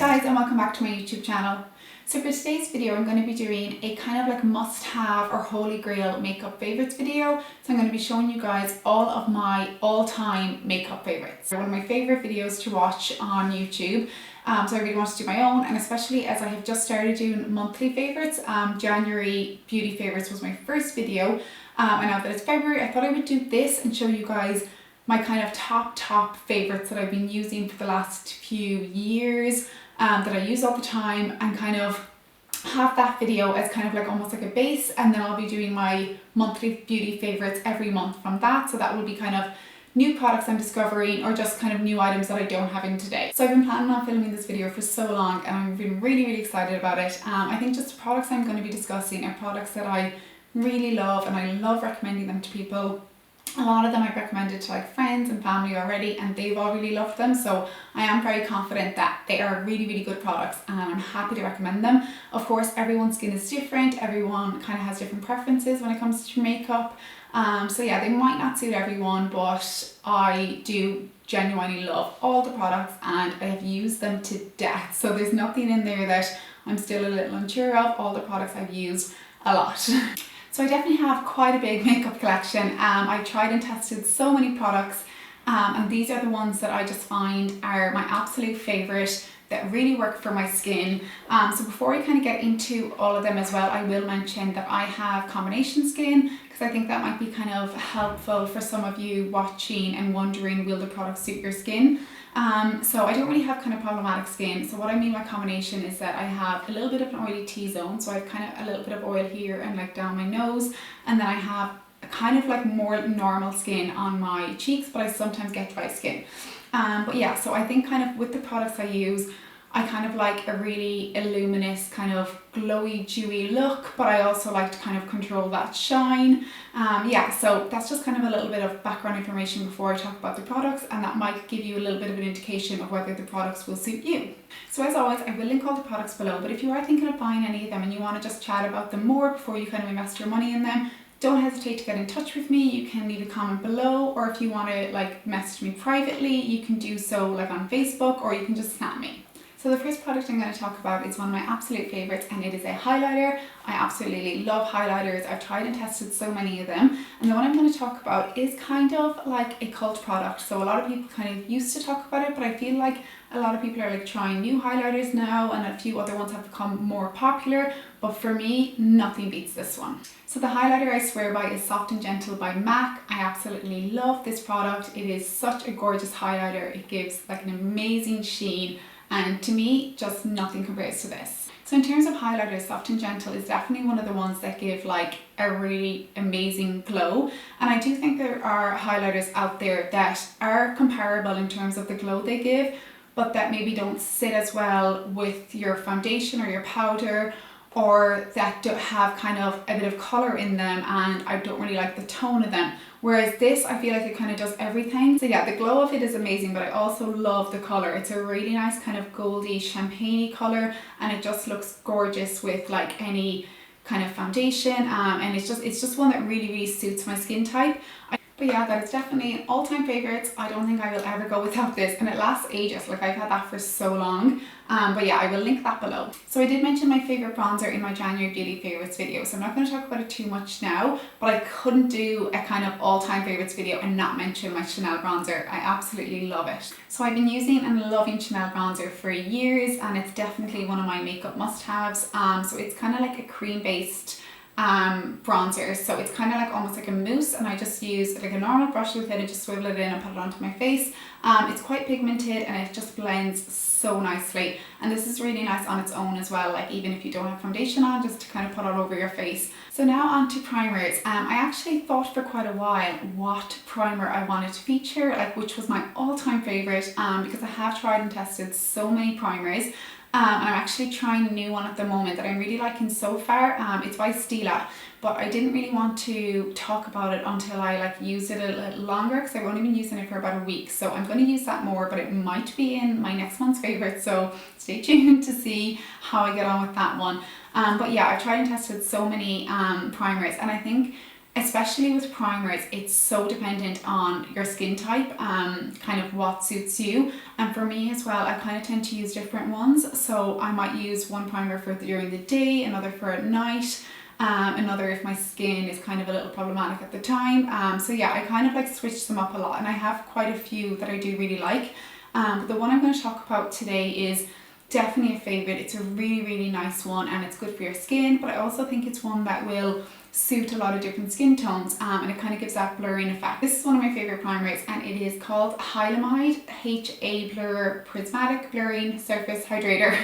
guys, and welcome back to my YouTube channel. So for today's video I'm going to be doing a kind of like must-have or Holy Grail makeup favorites video. So I'm going to be showing you guys all of my all-time makeup favorites. They're one of my favorite videos to watch on YouTube. So I really want to do my own, and especially as I have just started doing monthly favorites. January beauty favorites was my first video, and now that it's February I thought I would do this and show you guys my kind of top favorites that I've been using for the last few years, that I use all the time, and kind of have that video as kind of like almost like a base, and then I'll be doing my monthly beauty favorites every month from that. So that will be kind of new products I'm discovering, or just kind of new items that I don't have in today. So I've been planning on filming this video for so long and I've been really excited about it. I think just the products I'm going to be discussing are products that I really love, and I love recommending them to people. A lot of them I've recommended to like friends and family already, and they've all really loved them, so I am very confident that they are really good products and I'm happy to recommend them. Of course, everyone's skin is different, everyone kind of has different preferences when it comes to makeup, so yeah, they might not suit everyone, but I do genuinely love all the products and I have used them to death, so there's nothing in there that I'm still a little unsure of. All the products I've used a lot. So I definitely have quite a big makeup collection. I tried and tested so many products, and these are the ones that I just find are my absolute favourite, that really work for my skin. So before I kind of get into all of them as well, I will mention that I have combination skin, because I think that might be kind of helpful for some of you watching and wondering, will the product suit your skin? So I don't really have kind of problematic skin. So what I mean by combination is that I have a little bit of an oily T-zone, so I have kind of a little bit of oil here and like down my nose, and then I have a kind of like more normal skin on my cheeks, but I sometimes get dry skin. But yeah, so I think kind of with the products I use, I kind of like a really luminous kind of glowy dewy look, but I also like to kind of control that shine. Yeah, so that's just kind of a little bit of background information before I talk about the products, and that might give you a little bit of an indication of whether the products will suit you. So as always, I will link all the products below, but if you are thinking of buying any of them and you want to just chat about them more before you kind of invest your money in them, don't hesitate to get in touch with me. You can leave a comment below, or if you want to like message me privately, you can do so like on Facebook, or you can just snap me. So the first product I'm going to talk about is one of my absolute favourites, and it is a highlighter. I absolutely love highlighters. I've tried and tested so many of them, and the one I'm going to talk about is kind of like a cult product. So a lot of people kind of used to talk about it, but I feel like a lot of people are like trying new highlighters now, and a few other ones have become more popular, but for me, nothing beats this one. So the highlighter I swear by is Soft and Gentle by MAC. I absolutely love this product. It is such a gorgeous highlighter. It gives like an amazing sheen, and to me, just nothing compares to this. So in terms of highlighters, Soft and Gentle is definitely one of the ones that give like a really amazing glow. And I do think there are highlighters out there that are comparable in terms of the glow they give, but that maybe don't sit as well with your foundation or your powder, or that don't have kind of a bit of colour in them, and I don't really like the tone of them. Whereas this, I feel like it kind of does everything. So yeah, the glow of it is amazing, but I also love the colour. It's a really nice kind of goldy champagne-y colour, and it just looks gorgeous with like any kind of foundation, and it's just one that really suits my skin type. But yeah, that is definitely an all-time favourite. I don't think I will ever go without this, and it lasts ages. Like, I've had that for so long. But yeah, I will link that below. So I did mention my favourite bronzer in my January beauty favourites video, so I'm not going to talk about it too much now, but I couldn't do a kind of all-time favourites video and not mention my Chanel bronzer. I absolutely love it. So I've been using and loving Chanel bronzer for years, and it's definitely one of my makeup must-haves. So it's kind of like a cream-based bronzer, so it's kind of like almost like a mousse, and I just use like a normal brush with it and just swivel it in and put it onto my face. It's quite pigmented and it just blends so nicely, and this is really nice on its own as well, like even if you don't have foundation on, just to kind of put all over your face. So now on to primers. I actually thought for quite a while what primer I wanted to feature, like which was my all-time favourite, because I have tried and tested so many primers. I'm actually trying a new one at the moment that I'm really liking so far. It's by Stila, but I didn't really want to talk about it until I like used it a little longer, because I've only been using it for about a week. So I'm going to use that more, but it might be in my next month's favourite, so stay tuned to see how I get on with that one. But yeah, I've tried and tested so many primers, and I think Especially with primers, it's so dependent on your skin type, kind of what suits you. And for me as well, I kind of tend to use different ones. So I might use one primer for during the day, another for at night, another if my skin is kind of a little problematic at the time. So yeah, I kind of like switch them up a lot, and I have quite a few that I do really like. But the one I'm going to talk about today is definitely a favourite. It's a really, really nice one, and it's good for your skin, but I also think it's one that will suit a lot of different skin tones, and it kind of gives that blurring effect. This is one of my favourite primers, and it is called Hylamide HA Blur Prismatic Blurring Surface Hydrator.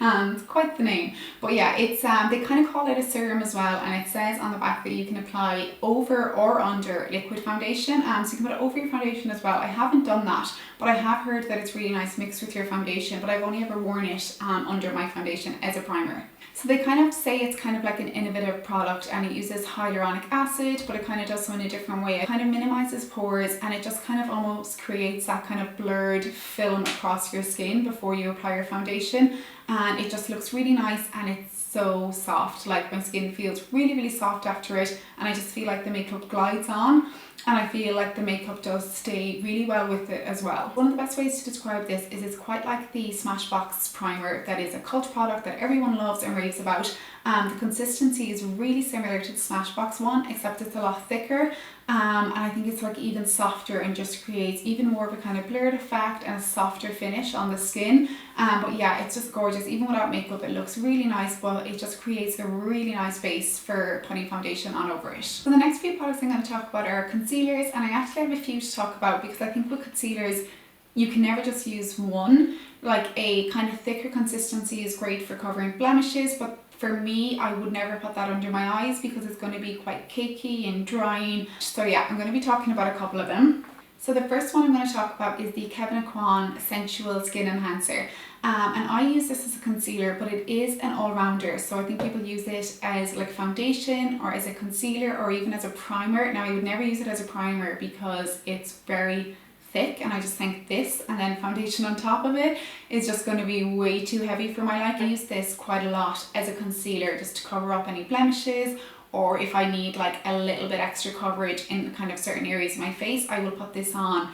It's quite the name, but yeah, it's they kind of call it a serum as well, and it says on the back that you can apply over or under liquid foundation, so you can put it over your foundation as well. I haven't done that, but I have heard that it's really nice mixed with your foundation, but I've only ever worn it under my foundation as a primer. So they kind of say it's kind of like an innovative product, and it uses hyaluronic acid, but it kind of does so in a different way. It kind of minimizes pores, and it just kind of almost creates that kind of blurred film across your skin before you apply your foundation, and it just looks really nice, and it's so soft. Like, my skin feels really, really soft after it, and I just feel like the makeup glides on, and I feel like the makeup does stay really well with it as well. One of the best ways to describe this is it's quite like the Smashbox primer that is a cult product that everyone loves and raves about. The consistency is really similar to the Smashbox one, except it's a lot thicker, and I think it's like even softer and just creates even more of a kind of blurred effect and a softer finish on the skin. But yeah, it's just gorgeous. Even without makeup, it looks really nice, but it just creates a really nice base for putting foundation on over it. So the next few products I'm going to talk about are concealers, and I actually have a few to talk about because I think with concealers, you can never just use one. Like, a kind of thicker consistency is great for covering blemishes, but for me, I would never put that under my eyes because it's going to be quite cakey and drying. So yeah, I'm going to be talking about a couple of them. So the first one I'm going to talk about is the Kevyn Aucoin Sensual Skin Enhancer. And I use this as a concealer, but it is an all-rounder. So I think people use it as like foundation or as a concealer or even as a primer. Now, I would never use it as a primer because it's very thick, and I just think this and then foundation on top of it is just going to be way too heavy for my liking. I use this quite a lot as a concealer just to cover up any blemishes, or if I need like a little bit extra coverage in kind of certain areas of my face, I will put this on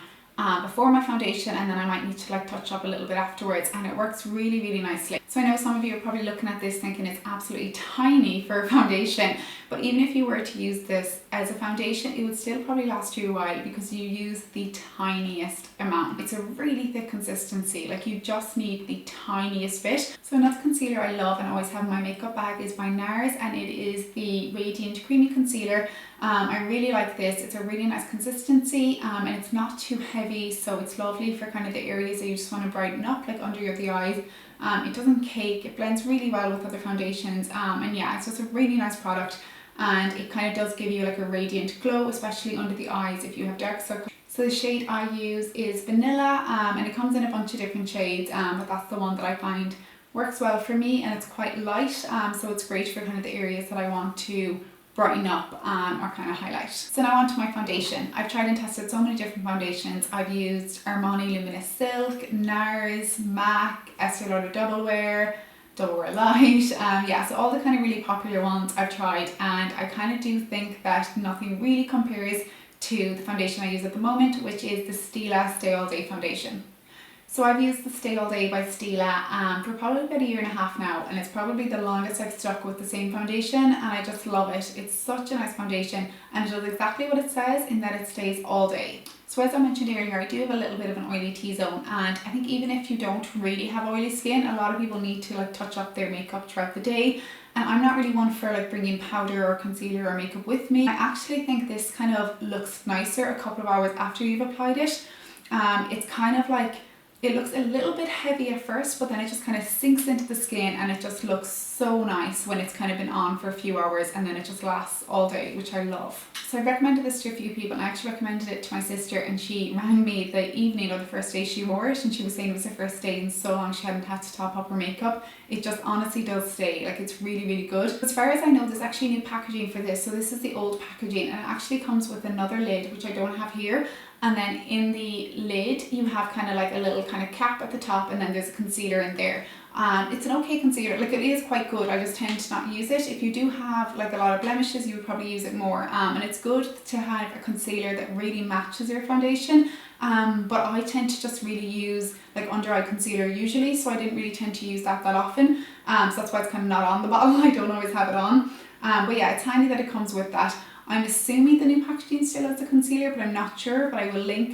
before my foundation, and then I might need to like touch up a little bit afterwards, and it works really, really nicely. So I know some of you are probably looking at this thinking it's absolutely tiny for a foundation, but even if you were to use this as a foundation, it would still probably last you a while because you use the tiniest amount. It's a really thick consistency, like you just need the tiniest bit. So another concealer I love and always have in my makeup bag is by NARS, and it is the Radiant Creamy Concealer. I really like this. It's a really nice consistency, and it's not too heavy, so it's lovely for kind of the areas that you just want to brighten up, like under the eyes. It doesn't cake, it blends really well with other foundations, and yeah, it's just a really nice product, and it kind of does give you like a radiant glow, especially under the eyes if you have dark circles. So the shade I use is Vanilla, and it comes in a bunch of different shades, but that's the one that I find works well for me, and it's quite light, so it's great for kind of the areas that I want to brighten up or kind of highlight. So now on to my foundation. I've tried and tested so many different foundations. I've used Armani Luminous Silk, NARS, MAC, Estee Lauder Double Wear Light, yeah, so all the kind of really popular ones I've tried, and I kind of do think that nothing really compares to the foundation I use at the moment, which is the Stila Stay All Day foundation. So I've used the Stay All Day by Stila for probably about a year and a half now, and it's probably the longest I've stuck with the same foundation, and I just love it. It's such a nice foundation, and it does exactly what it says in that it stays all day. So as I mentioned earlier, I do have a little bit of an oily T-zone, and I think even if you don't really have oily skin, a lot of people need to like touch up their makeup throughout the day. And I'm not really one for like bringing powder or concealer or makeup with me. I actually think this kind of looks nicer a couple of hours after you've applied it. It's kind of like, it looks a little bit heavy at first, but then it just kind of sinks into the skin, and it just looks so nice when it's kind of been on for a few hours, and then it just lasts all day, which I love. So I recommended this to a few people, and I actually recommended it to my sister, and she rang me the evening of the first day she wore it, and she was saying it was her first day in so long she hadn't had to top up her makeup. It just honestly does stay, like it's really, really good. As far as I know, there's actually new packaging for this. So this is the old packaging, and it actually comes with another lid, which I don't have here. and then in the lid you have kind of like a little kind of cap at the top, and then there's a concealer in there. It's an okay concealer, like it is quite good. I just tend to not use it. If you do have like a lot of blemishes, you would probably use it more, and it's good to have a concealer that really matches your foundation. But I tend to just really use like under eye concealer usually, so I didn't really tend to use that often, so that's why it's kind of not on the bottle. I don't always have it on, but yeah, it's handy that it comes with that. I'm assuming the new packaging still has a concealer, but I'm not sure, but I will link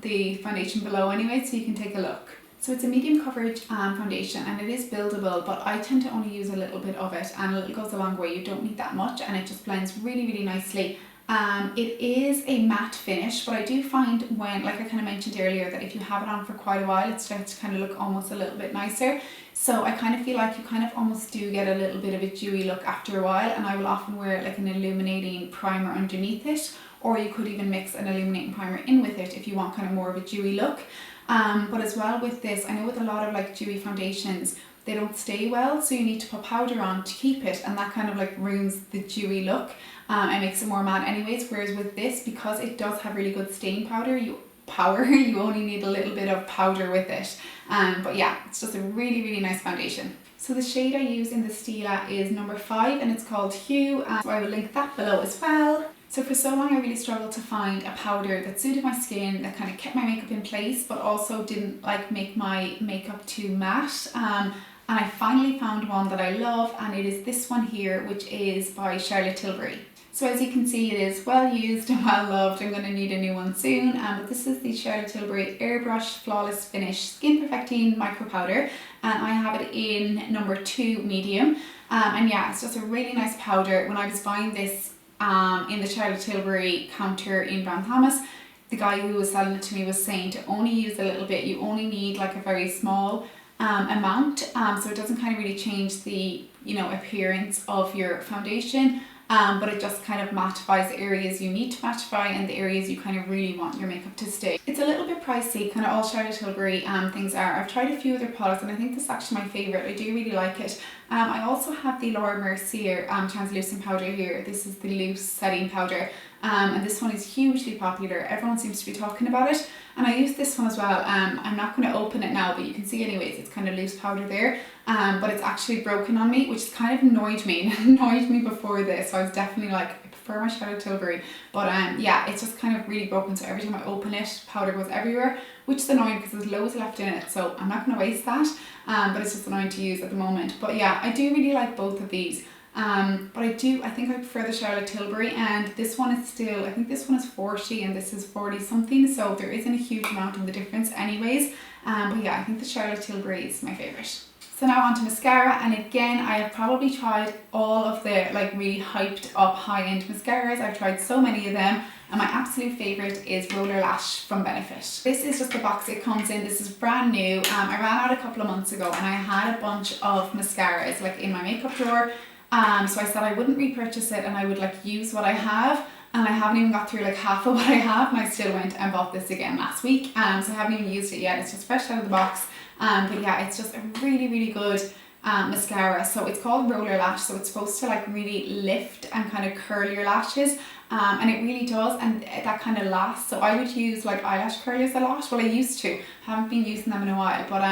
the foundation below anyway, so you can take a look. So it's a medium coverage foundation, and it is buildable, but I tend to only use a little bit of it, and a little goes a long way. You don't need that much, and it just blends really, really nicely. It is a matte finish, but I do find when, like I kind of mentioned earlier, that if you have it on for quite a while, it starts to kind of look almost a little bit nicer. So I kind of feel like you kind of almost do get a little bit of a dewy look after a while, and I will often wear like an illuminating primer underneath it, or you could even mix an illuminating primer in with it if you want kind of more of a dewy look. But as well with this, I know with a lot of like dewy foundations, they don't stay well, so you need to put powder on to keep it, and that kind of like ruins the dewy look and makes it more matte anyways. Whereas with this, because it does have really good stain powder, you only need a little bit of powder with it. But yeah, it's just a really, really nice foundation. So the shade I use in the Stila is number 5, and it's called Hue, so I will link that below as well. So for so long I really struggled to find a powder that suited my skin, that kind of kept my makeup in place, but also didn't like make my makeup too matte. And I finally found one that I love, and it is this one here, which is by Charlotte Tilbury. So as you can see, it is well used and well loved. I'm going to need a new one soon. But this is the Charlotte Tilbury Airbrush Flawless Finish Skin Perfecting Micro Powder, and I have it in number 2 medium. And yeah, it's just a really nice powder. When I was buying this in the Charlotte Tilbury counter in Branthamas, the guy who was selling it to me was saying to only use a little bit. You only need like a very small amount, so it doesn't kind of really change the appearance of your foundation, but it just kind of mattifies the areas you need to mattify and the areas you kind of really want your makeup to stay. It's a little bit pricey, kind of all Charlotte Tilbury things are. I've tried a few other products, and I think this is actually my favourite. I do really like it. I also have the Laura Mercier translucent powder here. This is the loose setting powder, and this one is hugely popular. Everyone seems to be talking about it, and I use this one as well. I'm not going to open it now, but you can see anyways, it's kind of loose powder there, but it's actually broken on me, which kind of annoyed me. It annoyed me before this, so I was definitely like, I prefer my Charlotte Tilbury, but yeah, it's just kind of really broken, so every time I open it, powder goes everywhere, which is annoying because there's loads left in it, so I'm not going to waste that, but it's just annoying to use at the moment. But yeah, I do really like both of these. But I think I prefer the Charlotte Tilbury, and this one is still, I think this one is 40 and this is 40 something, so there isn't a huge amount of the difference anyways. But yeah, I think the Charlotte Tilbury is my favourite. So now on to mascara, and again, I have probably tried all of the like really hyped up high-end mascaras. I've tried so many of them, and my absolute favourite is Roller Lash from Benefit. This is just the box it comes in. This is brand new. I ran out a couple of months ago, and I had a bunch of mascaras like in my makeup drawer. So I said I wouldn't repurchase it, and I would like use what I have, and I haven't even got through like half of what I have, and I still went and bought this again last week. So I haven't even used it yet. It's just fresh out of the box. But yeah, it's just a really, really good mascara. So it's called Roller Lash, so it's supposed to like really lift and kind of curl your lashes, and it really does, and that kind of lasts. So I would use like eyelash curlers a lot. Well, I used to, haven't been using them in a while, but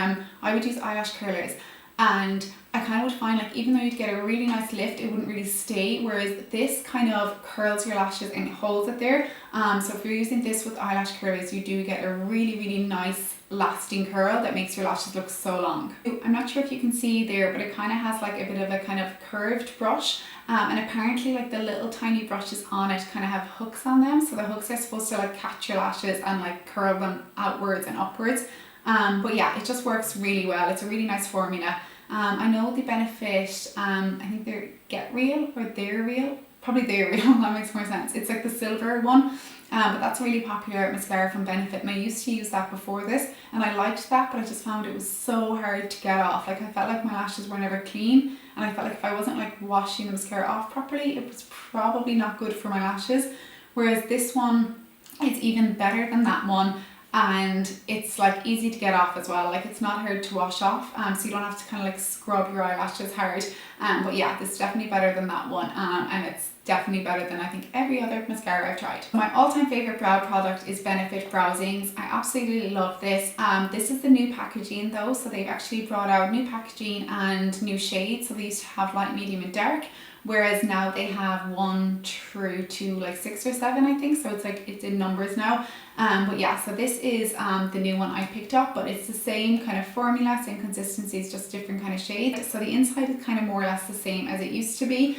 I would use eyelash curlers, and I kind of would find like even though you'd get a really nice lift, it wouldn't really stay, whereas this kind of curls your lashes and holds it there. So if you're using this with eyelash curlers, you do get a really, really nice lasting curl that makes your lashes look so long. I'm not sure if you can see there, but it kind of has like a bit of a kind of curved brush, and apparently like the little tiny brushes on it kind of have hooks on them, so the hooks are supposed to like catch your lashes and like curl them outwards and upwards. But yeah, it just works really well. It's a really nice formula. I know the Benefit, I think they're Get Real or They're Real, probably They're Real, that makes more sense. It's like the silver one, but that's a really popular mascara from Benefit, and I used to use that before this, and I liked that, but I just found it was so hard to get off. Like I felt like my lashes were never clean, and I felt like if I wasn't like washing the mascara off properly, it was probably not good for my lashes. Whereas this one is even better than that one. and it's like easy to get off as well. Like it's not hard to wash off, so you don't have to kind of like scrub your eyelashes hard. But yeah, this is definitely better than that one, and it's definitely better than I think every other mascara I've tried. My all-time favorite brow product is Benefit Browsings. I absolutely love this. This is the new packaging though, so they've actually brought out new packaging and new shades. So they used to have light, medium and dark, whereas now they have 1 through to like 6 or 7 I think, so it's like it's in numbers now. But yeah, so this is the new one I picked up, but it's the same kind of formula, same consistency, it's just different kind of shades. So the inside is kind of more or less the same as it used to be.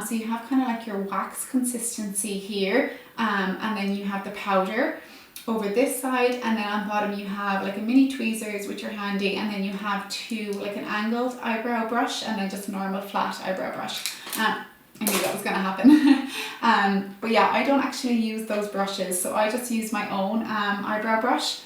So you have kind of like your wax consistency here, and then you have the powder over this side, and then on bottom you have like a mini tweezers which are handy, and then you have two, like an angled eyebrow brush and then just a normal flat eyebrow brush. I knew that was going to happen. But yeah, I don't actually use those brushes, so I just use my own eyebrow brush.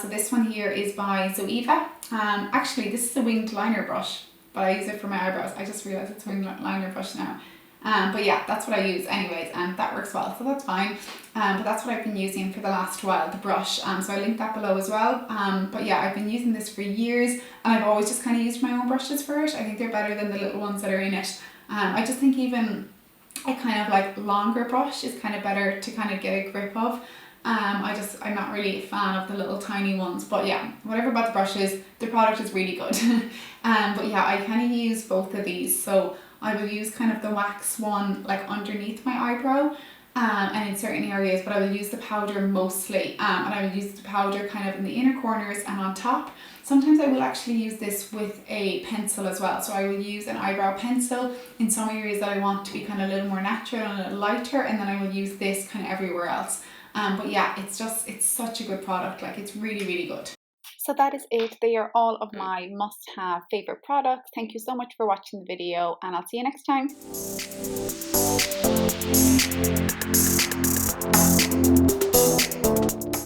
So this one here is by Zoeva. Actually, this is a winged liner brush, but I use it for my eyebrows. I just realised it's a winged liner brush now. But yeah, that's what I use anyways, and that works well, so that's fine. But that's what I've been using for the last while, the brush. So I linked that below as well. But yeah, I've been using this for years, and I've always just kind of used my own brushes for it. I think they're better than the little ones that are in it. I just think even a kind of like longer brush is kind of better to kind of get a grip of. I'm not really a fan of the little tiny ones, but yeah, whatever about the brushes, the product is really good. But yeah, I kind of use both of these. So I will use kind of the wax one like underneath my eyebrow, and in certain areas, but I will use the powder mostly, and I will use the powder kind of in the inner corners and on top. Sometimes I will actually use this with a pencil as well, so I will use an eyebrow pencil in some areas that I want to be kind of a little more natural and a little lighter, and then I will use this kind of everywhere else. But yeah, it's such a good product, like it's really, really good. So that is it. They are all of my must-have favorite products. Thank you so much for watching the video, and I'll see you next time.